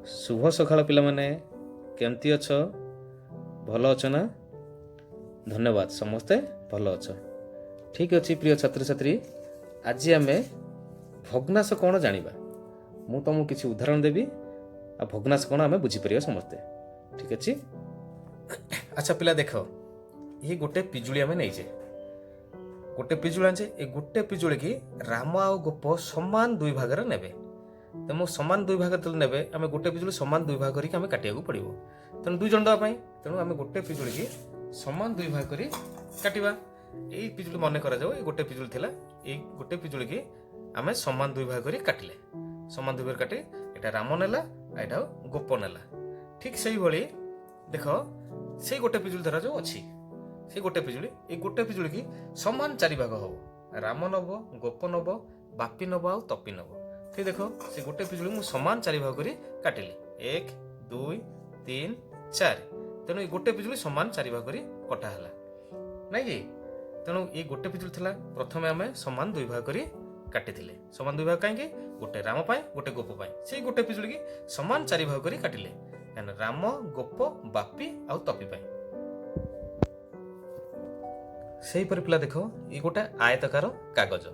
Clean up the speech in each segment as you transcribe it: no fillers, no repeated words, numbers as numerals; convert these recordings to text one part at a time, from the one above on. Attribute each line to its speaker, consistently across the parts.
Speaker 1: शुभ सकाळ पिलामाने केमती अछ भल अछ ना। धन्यवाद समस्ते भल अछ। ठीक अच्छे प्रिय छात्र छात्री, आज आम भग्नाश कौन जानिबा। मु तुमको किसी उदाहरण देवी आ भग्नाश कौन आम बुझीपर समस्ते। ठीक अच्छे। अच्छा पिला देख, ये गोटे पिजुली आम नहींचे, गोटे पिजुली आने ये गोटे पिजुली की राम आ गोप समान दुई भाग ने। तो मो समान दुई भाग ने आम गोटे पिजुली समान दुई भाग करके काटिया पड़ो। तेणु दुई जन देवाई, तेणु आम गोटे पिजुली की समान दुई भाग कर काटिबा। यही पिजुली मन कर गोटे पिजुली थिला, ये गोटे पिजुली की आम समान दुई भाग कर काटिले। समान दुई भाग काटी एटा राम नेला, एटा गोप नेला। ठीक से ही देख से गोटे पिजुली धरा जो अच्छी से गोटे पिजुली, ये गोटे पिजुली की समान चारि भाग हो। राम नब, गोप नब, बापी नब आ तपी नब। ठीक देख से गोटे पिजुली मु समान चारि भाग कर काटिली, 1 2 3 4। तेणु ये गोटे पिजुली समान चारि भाग कर कटा है नाई कि। तेणु ये गोटे पिजुली थिला, प्रथमे आम समान दुई भाग कर काटी। समान दुई भाग कहीं गोटे राम पाए गोटे गोप पाए, से गोटे पिजुली की समान चारि भाग कर काटिले। राम, गोप, बापी आ तपी पाए। से पिला देख ये गोटे आयतकार कागज।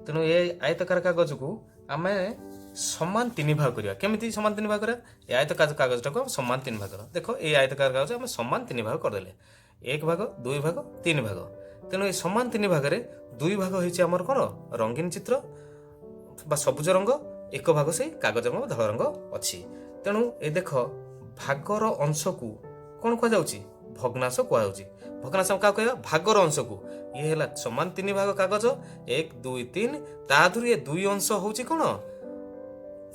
Speaker 1: तेणु ये आयतकार कागज को आम समान तीन भाग करिया। केमिति समान तीन भाग करिया? ये आयतकार कागज टाको समान तीन भाग कर। देखो ये आयतकार कागज आम समान तीन भाग करदेले, 1 भाग 2 भाग 3 भाग। तेणु ये समान तीन भाग में 2 भाग होइछि हमर कोन रंगीन चित्र बा सबुज रंग, 1 भाग से कागज में धला रंग अछि। तेणु ये देख भागर अंश को कौन कह जाउछि? भग्नाश कह जाउछि। भग्नाश क्या कहवा? भागर अंश को। ये है समान 3 भाग कागज, 1 2 3। ताधुर ये 2 अंश होउछि कोन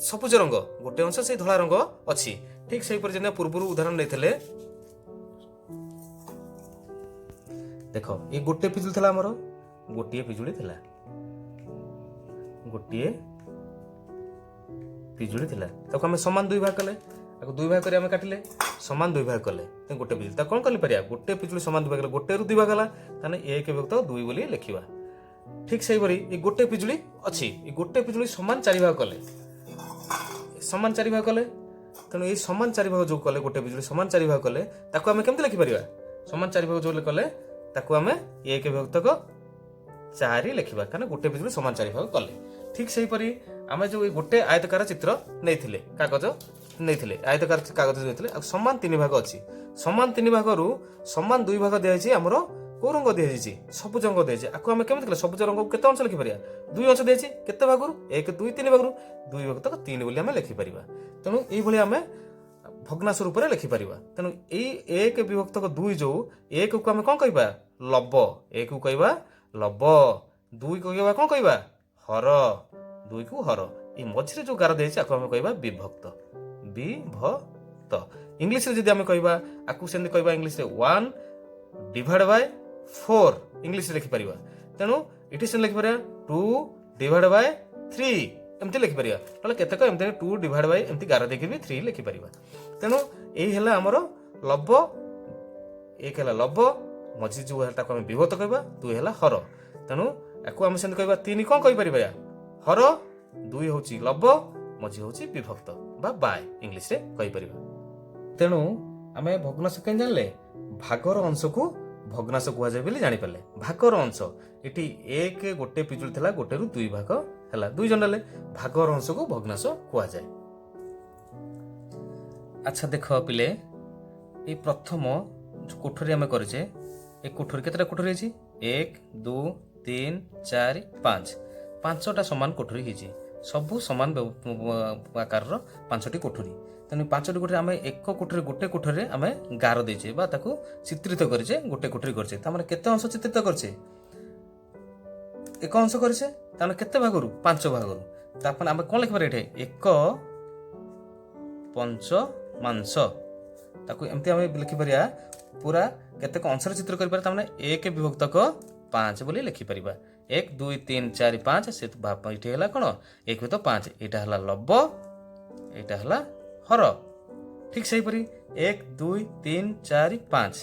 Speaker 1: सबुज रंग, गोटे अंश से धला रंग अछि। ठीक से पर पूर्व उदाहरण देथिले। देख ये गोटे पिजुली थिला, हमर गोटे पिजुली थिला, गोटे पिजुली थिला। ताको हम समान 2 भाग कले, ताको 2 भाग कर आम काटिले, समान 2 भाग कले। गोटे पिजुली ताको कौन कर गोटे पिजुली समान 2 भाग, गोटे रु 2 भाग गला, ताने 1 विभक्त 2 बोली लिखिबा। ठीक से ये गोटे पिजुली अच्छी, ये गोटे पिजुली समान 4 भाग कले, समान 4 भाग कले। तेणु ये समान 4 भाग जो कले, गोटे पिजुली समान 4 भाग कले, ताको आम केमति लिखि परिबा? समान 4 भाग जो कले ताको आम 1 विभक्त 4 लिखिबा, कारण गोटे पिजुली समान 4 भाग कले। ठीक से आम जो गोटे आयतकार चित्र नहीं कागज नहीं, आयतकार कागज नहीं समान 3 भाग अच्छी। समान 3 भाग रु समान 2 भाग दिखाई आमर कौ रंग दिखाई? सबुज रंग दिखाई। आपको आम केमी सबुज रंग को अंश लिखिपर? 2 अंश दिखाई केते भाग? 1 2 3 भाग 2 विभक्त 3 बोली आम लिखिपर। तेणु ये आम भग्नाश रूप में लिखिपर। तेणु ये 1 विभक्त 2 जो 1 को आम कौन कह लब, 1 को कह लब, 2 को कह कौन कह हर, 2 को हर। ये मझे जो गार दिखाई आम कह विभक्त, विभक्त। इंग्लिश रे जदि आम कहबा आकु सेंदी कहबा इंग्लिश रे 1 डिवाइड बाय 4 इंग्लिश रे लिखि परिबा। तेणु इठी से लिखि परिबा 2 डिवाइड बाय 3 एमती लिखि परिबा। नले केतेक एमती 2 डिवाइड बाय एमती गार देखि भी 3 लिखि परिबा। तेणु एही हला हमर लब, 1 हला लब, मझी जो हला ताको हम विभक्त कहबा, 2 हला हर। तेणु आकु हम सेंदी कहबा 3 कोन कहि परिबा? हर, 2 होची लब, मझी होची विभक्त बा बाय इंग्लिश रे कहि परिबा। तेणु आमे भग्नाश केन जानले? भागर अंश को भग्नाश कुआ जाय बोली जानि परले। भागर अंश एठी 1 गोटे पिजुली थिला, गोटे रु 2 भाग हला, 2 जन ले भागर अंश को भग्नाश कुआ जाय। अच्छा देख पिले, ए प्रथम जो कोठरी आमे करजे, ए कोठरी केतरा कोठरी अछि? 1 2 3 4 5, 5टा समान कोठरी हिची। सबु समान आकार 5टी कोठरी। तेणु 5टी कोठरी आम एक कोठरी गोटे कोठरी आम गार देचे बा ताकू चित्रित करछे, गोटे कोठरी करछे। तामाने केते अंश चित्रित करछे? 1 अंश करछे। ताने केते भागरु? 5 भागरु। तापन आम कोन लिखबार एठे? 1 पंचमांश। ताकू एमती आम लिखि परिया पूरा केते अंश चित्र करि पारे। तामाने 1 विभक्त 5 बोली लिखि परिबा। 1 2 3 4 5 से इठी हला कोन 1 विभक्त 5। एटा हला लब, एटा हला हर। ठीक से 1 2 3 4 5,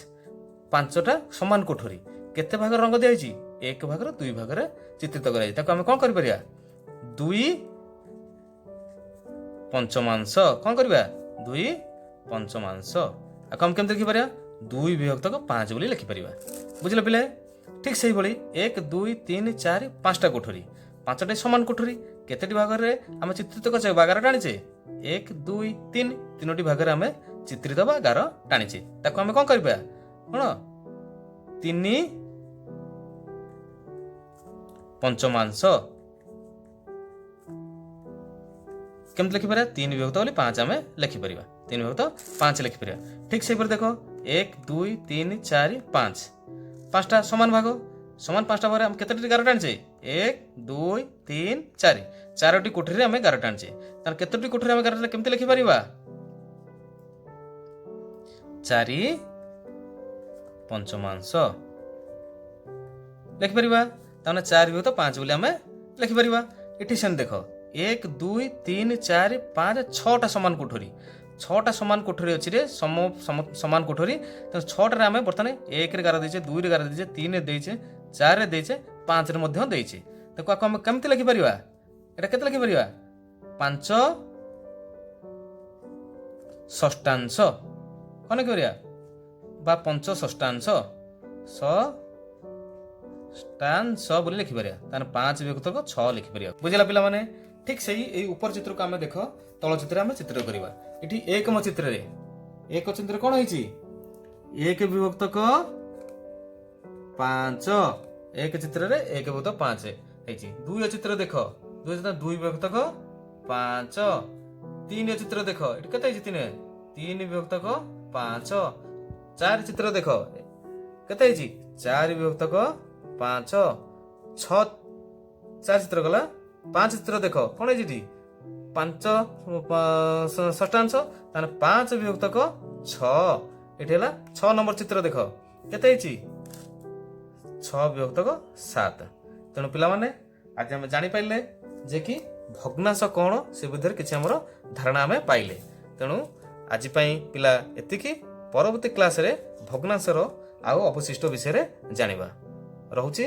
Speaker 1: 5टा समान कोठरी। केते भाग रंग दिखाई? 1 भाग 2 भाग चित्रित कराई। ताको आम कौन कर 2 पंचमांश कौन करवा 2 पंचमांश आको हम केमते लिखि परिया 2 विभक्तक 5 बोली लिखि परिबा बुझिले पिले ठीक सेही भली 1 2 3 4 5टा कोठरी 5टा समान कोठरी केतेटी भाग रे हम चित्रित करछे बा गार टाणीचे 1 2 3 तीनोटी भाग रे हम चित्रित बा गार टाणीचे ताको हम कोन करबा कोन 3 पंचमांश केमते लिखि परिया 3 विभक्त बोली 5 हम लिखि परिबा 3 विभक्त 5 लिखि परिबा ठीक सेही पर देखो 1 2 3 4 5 5टा समान भाग समान 5टा भाग हम केतेटी गार टाणीचे 1 2 3 4 चारोटी कोठरी रे हम गार टाणीचे तार केतेटी कोठरी हम गार केमते लिखि परिबा 4 पंचमांश लिखि परिबा ताने 4 विभक्त 5 बोली हम लिखि परिबा एठी सेन देखो 1 2 3 4 5 6टा समान कोठरी 6टा समान कोठरी अछि रे समान कोठरी तो 6टा रे हमें बर्तन 1 रे गार देछे 2 रे गार देछे 3 रे देछे 4 रे देछे 5 रे मध्य देछे तो हम केमते लिखि परिबा एटा केते लिखि परिबा 5 षष्ठांश कोन करिया बा 5 षष्ठांश षष्ठांश बोली लिखि परिया तान 5 विभक्त को 6 लिखि परिया बुझिला पिला माने ठीक सही ए ऊपर चित्र को हमें देखो तल चित्र हमें चित्र करबा एठी एकम चित्र रे एक चित्र कोन होईची एक विभक्त को 5 एक चित्र रे एक विभक्त 5 होईची दुई चित्र देखो दुई चित्र दुई विभक्त को 5 तीन चित्र देखो एठी केते होईची तीन विभक्त को 5 चार चित्र देखो केते होईची 4 विभक्त को 5 6 चार चित्र गला 5 चित्र देखो कोन होईची 5 षष्ठांश ताने 5 विभक्त को 6 एठी हला 6 नंबर चित्र देखो केते हिची 6 विभक्त को 7 तेणु पिला माने आज हम जानि पाइले जे कि भग्नांश कोन से विधर किछि हमर धारणा हमें पाइले तेणु आज पई पिला एतिकी परवर्ती क्लास रे भग्नांश रो आ अवशिष्ट विषय रे जानिबा रहउची।